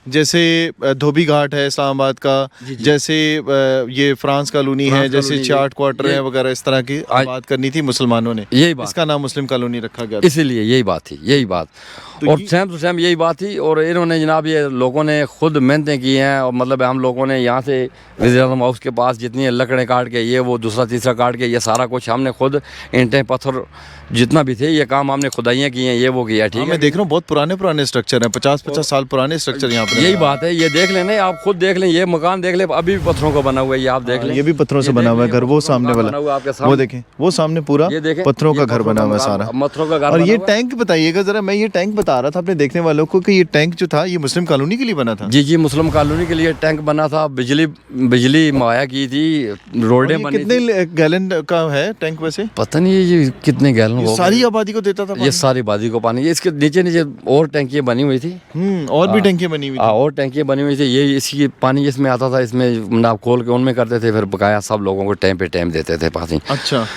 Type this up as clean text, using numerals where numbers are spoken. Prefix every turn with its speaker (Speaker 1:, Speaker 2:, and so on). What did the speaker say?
Speaker 1: जैसे धोबी घाट है इस्लामाबाद का, जैसे ये फ्रांस कॉलोनी है, जैसे चाट क्वार्टर है वगैरह, इस तरह की बात करनी थी मुसलमानों ने,
Speaker 2: यही बात,
Speaker 1: इसका नाम मुस्लिम कॉलोनी रखा गया था।
Speaker 2: इसीलिए यही बात थी, यही बात। और सेम टू सेम यही बात थी। और इन्होंने जनाब ये लोगों ने खुद मेहनतें की हैं, और मतलब हम लोगों ने यहाँ से वज़ीर आज़म हाउस के पास जितनी लकड़ें काट के ये वो दूसरा तीसरा काट के ये सारा कुछ हमने खुद ईंटें पत्थर जितना भी थे ये काम हमने खुदाइयाँ की हैं, ये वो किया। ठीक है,
Speaker 1: मैं देख रहा हूँ बहुत पुराने स्ट्रक्चर हैं, 50-50 साल पुराने स्ट्रक्चर यहाँ पे।
Speaker 2: यही बात है, ये देख लें, आप खुद देख लें, ये मकान देख लें, अभी भी पत्थरों का बना हुआ है, ये आप देख लें,
Speaker 1: ये भी पत्थरों से बना हुआ है घर, वो सामने वाला वो देखें, वो सामने पूरा पत्थरों का घर बना हुआ है सारा,
Speaker 2: पत्थरों का घर।
Speaker 1: और ये टैंक बताइएगा जरा, मैं ये टैंक बता रहा था अपने देखने वालों को कि ये टैंक जो था ये मुस्लिम कॉलोनी के लिए बना था।
Speaker 2: जी, मुस्लिम कॉलोनी के लिए टैंक बना था, बिजली मुहैया की थी, रोडें बनी।
Speaker 1: कितने गैलन का है टैंक वैसे?
Speaker 2: पता नहीं ये कितने गैलन होगा,
Speaker 1: सारी आबादी को देता था
Speaker 2: ये सारी आबादी को पानी। ये इसके नीचे और टैंकियाँ बनी हुई थी,
Speaker 1: और भी टैंकियाँ बनी हुई थी,
Speaker 2: और टैंकियाँ बनी हुई थी। ये इसकी पानी इसमें आता था, इसमें नाप खोल के उनमें करते थे, फिर बकाया सब लोगों को टाइम पे टाइम देते थे पानी।
Speaker 1: अच्छा।